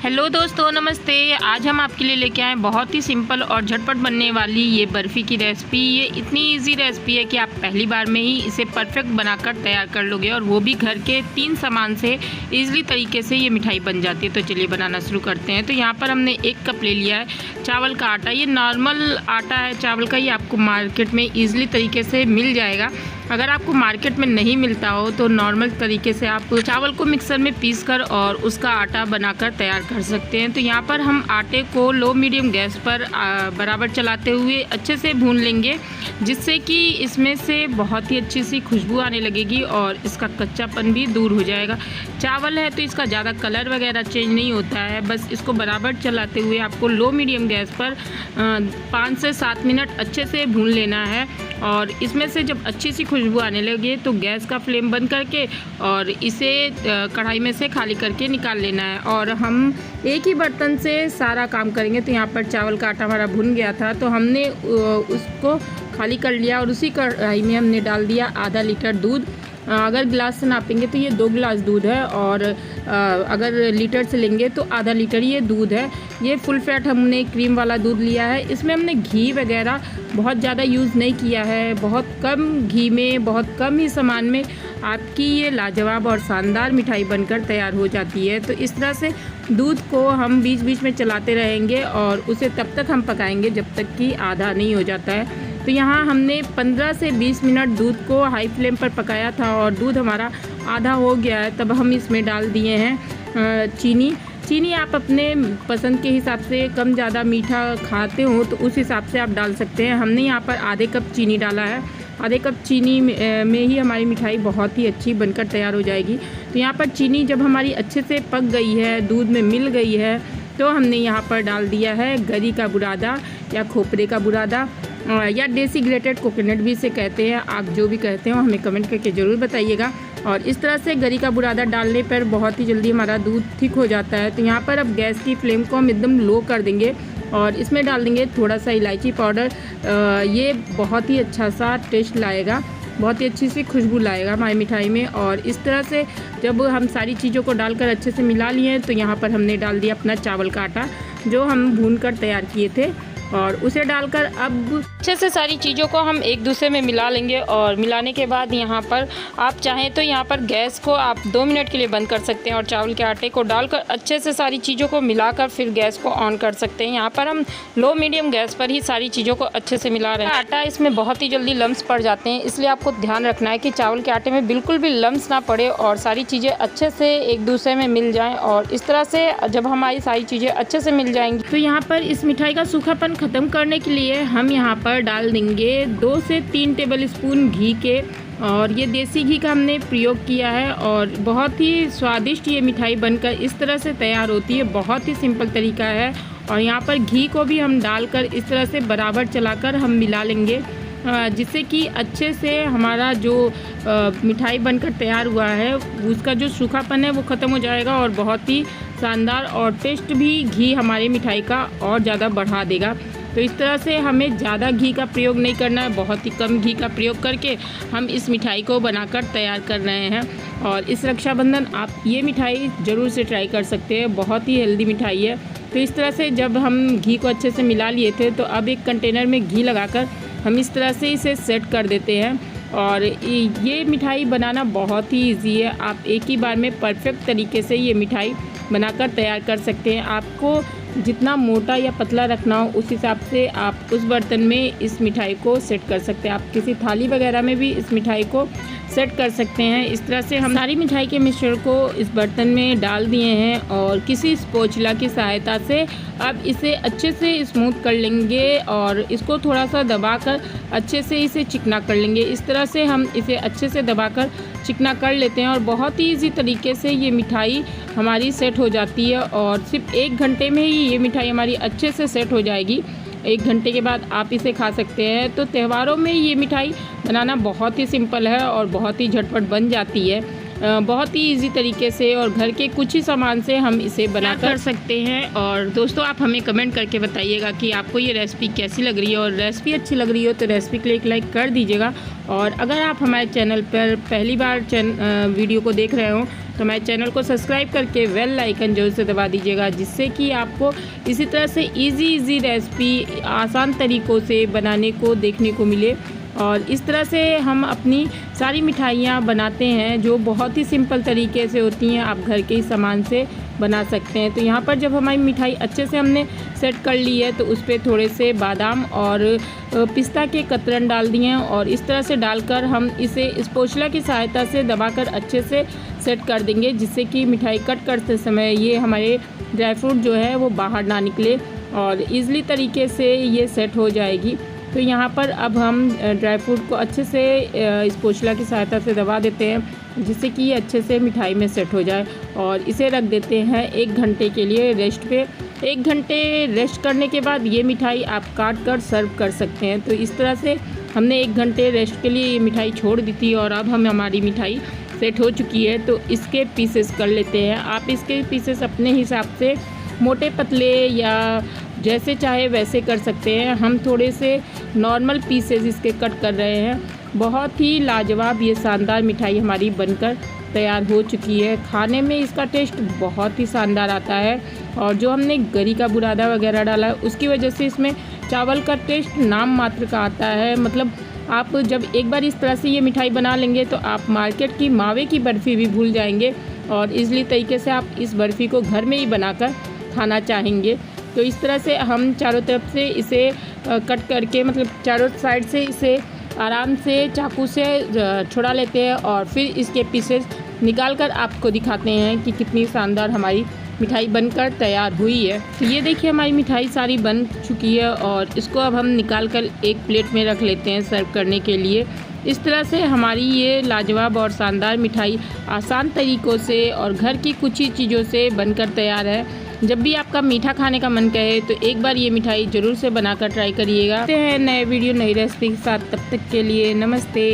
Hello दोस्तों, नमस्ते। आज हम आपके लिए लेके आए बहुत ही सिंपल और झटपट बनने वाली ये बर्फ़ी की रेसिपी। ये इतनी इजी रेसिपी है कि आप पहली बार में ही इसे परफेक्ट बनाकर तैयार कर लोगे और वो भी घर के 3 सामान से इजीली तरीके से ये मिठाई बन जाती है। तो चलिए बनाना शुरू करते हैं। तो यहाँ पर हमने 1 कप ले लिया है चावल का आटा। ये नॉर्मल आटा है चावल का, ये आपको मार्केट में ईजिली तरीके से मिल जाएगा। अगर आपको मार्केट में नहीं मिलता हो तो नॉर्मल तरीके से आप चावल को मिक्सर में पीस कर और उसका आटा बनाकर तैयार कर सकते हैं। तो यहाँ पर हम आटे को लो मीडियम गैस पर बराबर चलाते हुए अच्छे से भून लेंगे, जिससे कि इसमें से बहुत ही अच्छी सी खुशबू आने लगेगी और इसका कच्चापन भी दूर हो जाएगा। चावल है तो इसका ज़्यादा कलर वगैरह चेंज नहीं होता है, बस इसको बराबर चलाते हुए आपको लो मीडियम गैस पर 5 से 7 मिनट अच्छे से भून लेना है। और इसमें से जब अच्छी सी खुशबू आने लगे तो गैस का फ्लेम बंद करके और इसे कढ़ाई में से खाली करके निकाल लेना है। और हम एक ही बर्तन से सारा काम करेंगे। तो यहाँ पर चावल का आटा हमारा भुन गया था तो हमने उसको खाली कर लिया और उसी कढ़ाई में हमने डाल दिया आधा लीटर दूध। अगर गिलास से नापेंगे तो ये 2 गिलास दूध है और अगर लीटर से लेंगे तो आधा लीटर ये दूध है। ये फुल फैट हमने क्रीम वाला दूध लिया है। इसमें हमने घी वगैरह बहुत ज़्यादा यूज़ नहीं किया है। बहुत कम घी में, बहुत कम ही सामान में आपकी ये लाजवाब और शानदार मिठाई बनकर तैयार हो जाती है। तो इस तरह से दूध को हम बीच बीच में चलाते रहेंगे और उसे तब तक हम पकाएंगे जब तक कि आधा नहीं हो जाता है। तो यहाँ हमने 15 से 20 मिनट दूध को हाई फ्लेम पर पकाया था और दूध हमारा आधा हो गया है। तब हम इसमें डाल दिए हैं चीनी आप अपने पसंद के हिसाब से कम ज़्यादा मीठा खाते हो तो उस हिसाब से आप डाल सकते हैं। हमने यहाँ पर आधे कप चीनी डाला है। आधे कप चीनी में ही हमारी मिठाई बहुत ही अच्छी बनकर तैयार हो जाएगी। तो यहाँ पर चीनी जब हमारी अच्छे से पक गई है, दूध में मिल गई है, तो हमने यहाँ पर डाल दिया है गरी का बुरादा या खोपरे का बुरादा या देसी ग्रेटेड कोकोनट भी इसे कहते हैं। आप जो भी कहते हो हमें कमेंट करके ज़रूर बताइएगा। और इस तरह से गरी का बुरादा डालने पर बहुत ही जल्दी हमारा दूध थिक हो जाता है। तो यहाँ पर अब गैस की फ्लेम को हम एकदम लो कर देंगे और इसमें डाल देंगे थोड़ा सा इलायची पाउडर। ये बहुत ही अच्छा सा टेस्ट लाएगा, बहुत ही अच्छी सी खुशबू लाएगा हमारी मिठाई में। और इस तरह से जब हम सारी चीज़ों को डालकर अच्छे से मिला लिए तो यहाँ पर हमने डाल दिया अपना चावल का आटा जो हम भून कर तैयार किए थे और उसे डालकर अब अच्छे से सारी चीज़ों को हम एक दूसरे में मिला लेंगे। और मिलाने के बाद यहाँ पर आप चाहें तो यहाँ पर गैस को आप 2 मिनट के लिए बंद कर सकते हैं और चावल के आटे को डालकर अच्छे से सारी चीज़ों को मिलाकर फिर गैस को ऑन कर सकते हैं। यहाँ पर हम लो मीडियम गैस पर ही सारी चीज़ों को अच्छे से मिला रहे हैं। आटा इसमें बहुत ही जल्दी लम्स पड़ जाते हैं, इसलिए आपको ध्यान रखना है कि चावल के आटे में बिल्कुल भी लम्स ना पड़े और सारी चीज़ें अच्छे से एक दूसरे में मिल जाएँ। और इस तरह से जब हमारी सारी चीज़ें अच्छे से मिल जाएंगी तो यहाँ पर इस मिठाई का सूखापन ख़त्म करने के लिए हम यहाँ पर डाल देंगे 2 से 3 टेबल स्पून घी के। और ये देसी घी का हमने प्रयोग किया है और बहुत ही स्वादिष्ट ये मिठाई बनकर इस तरह से तैयार होती है। बहुत ही सिंपल तरीका है। और यहाँ पर घी को भी हम डालकर इस तरह से बराबर चलाकर हम मिला लेंगे, जिससे कि अच्छे से हमारा जो मिठाई बनकर तैयार हुआ है उसका जो सूखापन है वो ख़त्म हो जाएगा और बहुत ही शानदार और टेस्ट भी घी हमारी मिठाई का और ज़्यादा बढ़ा देगा। तो इस तरह से हमें ज़्यादा घी का प्रयोग नहीं करना है, बहुत ही कम घी का प्रयोग करके हम इस मिठाई को बनाकर तैयार कर रहे हैं। और इस रक्षाबंधन आप ये मिठाई ज़रूर से ट्राई कर सकते हैं, बहुत ही हेल्दी मिठाई है। तो इस तरह से जब हम घी को अच्छे से मिला लिए थे तो अब एक कंटेनर में घी लगाकर हम इस तरह से इसे सेट कर देते हैं। और ये मिठाई बनाना बहुत ही इजी है। आप एक ही बार में परफेक्ट तरीके से ये मिठाई बनाकर तैयार कर सकते हैं। आपको जितना मोटा या पतला रखना हो उस हिसाब से आप उस बर्तन में इस मिठाई को सेट कर सकते हैं। आप किसी थाली वगैरह में भी इस मिठाई को सेट कर सकते हैं। इस तरह से हम सारी मिठाई के मिश्रण को इस बर्तन में डाल दिए हैं और किसी स्पोचला की सहायता से अब इसे अच्छे से स्मूथ कर लेंगे और इसको थोड़ा सा दबाकर अच्छे से इसे चिकना कर लेंगे। इस तरह से हम इसे अच्छे से दबाकर चिकना कर लेते हैं और बहुत ही इजी तरीके से ये मिठाई हमारी सेट हो जाती है। और सिर्फ 1 घंटे में ही ये मिठाई हमारी अच्छे से सेट हो जाएगी। 1 घंटे के बाद आप इसे खा सकते हैं। तो त्योहारों में ये मिठाई बनाना बहुत ही सिंपल है और बहुत ही झटपट बन जाती है। बहुत ही इजी तरीके से और घर के कुछ ही सामान से हम इसे बना कर सकते हैं। और दोस्तों आप हमें कमेंट करके बताइएगा कि आपको ये रेसिपी कैसी लग रही है, और रेसिपी अच्छी लग रही हो तो रेसिपी के लिए एक लाइक कर दीजिएगा। और अगर आप हमारे चैनल पर पहली बार वीडियो को देख रहे हो तो हमारे चैनल को सब्सक्राइब करके बेल आइकन जरूर से दबा दीजिएगा, जिससे कि आपको इसी तरह से इजी रेसिपी आसान तरीक़ों से बनाने को देखने को मिले। और इस तरह से हम अपनी सारी मिठाइयाँ बनाते हैं जो बहुत ही सिंपल तरीके से होती हैं, आप घर के ही सामान से बना सकते हैं। तो यहाँ पर जब हमारी मिठाई अच्छे से हमने सेट कर ली है तो उस पर थोड़े से बादाम और पिस्ता के कतरन डाल दिए हैं, और इस तरह से डालकर हम इसे स्पैचुला की सहायता से दबाकर अच्छे से सेट कर देंगे, जिससे कि मिठाई कट करते समय ये हमारे ड्राई फ्रूट जो है वो बाहर ना निकले और ईज़िली तरीके से ये सेट हो जाएगी। तो यहाँ पर अब हम ड्राई फ्रूट को अच्छे से स्पैचुला की सहायता से दबा देते हैं, जिससे कि ये अच्छे से मिठाई में सेट हो जाए, और इसे रख देते हैं 1 घंटे के लिए रेस्ट पे। 1 घंटे रेस्ट करने के बाद ये मिठाई आप काट कर सर्व कर सकते हैं। तो इस तरह से हमने 1 घंटे रेस्ट के लिए ये मिठाई छोड़ दी थी, और अब हमारी मिठाई सेट हो चुकी है। तो इसके पीसेस कर लेते हैं। आप इसके पीसेस अपने हिसाब से मोटे पतले या जैसे चाहे वैसे कर सकते हैं। हम थोड़े से नॉर्मल पीसेस इसके कट कर रहे हैं। बहुत ही लाजवाब ये शानदार मिठाई हमारी बनकर तैयार हो चुकी है। खाने में इसका टेस्ट बहुत ही शानदार आता है, और जो हमने गरी का बुरादा वगैरह डाला है उसकी वजह से इसमें चावल का टेस्ट नाम मात्र का आता है। मतलब आप जब एक बार इस तरह से ये मिठाई बना लेंगे तो आप मार्केट की मावे की बर्फ़ी भी भूल जाएंगे, और ईज़िली तरीके से आप इस बर्फ़ी को घर में ही बनाकर खाना चाहेंगे। तो इस तरह से हम चारों तरफ से इसे कट करके, मतलब चारों साइड से इसे आराम से चाकू से छुड़ा लेते हैं, और फिर इसके पीसेस निकाल कर आपको दिखाते हैं कि कितनी शानदार हमारी मिठाई बनकर तैयार हुई है। तो ये देखिए हमारी मिठाई सारी बन चुकी है, और इसको अब हम निकाल कर एक प्लेट में रख लेते हैं सर्व करने के लिए। इस तरह से हमारी ये लाजवाब और शानदार मिठाई आसान तरीक़ों से और घर की कुछ ही चीज़ों से बनकर तैयार है। जब भी आपका मीठा खाने का मन करे तो एक बार ये मिठाई ज़रूर से बनाकर ट्राई करिएगा। नए वीडियो नई रेसिपी के साथ, तब तक के लिए नमस्ते।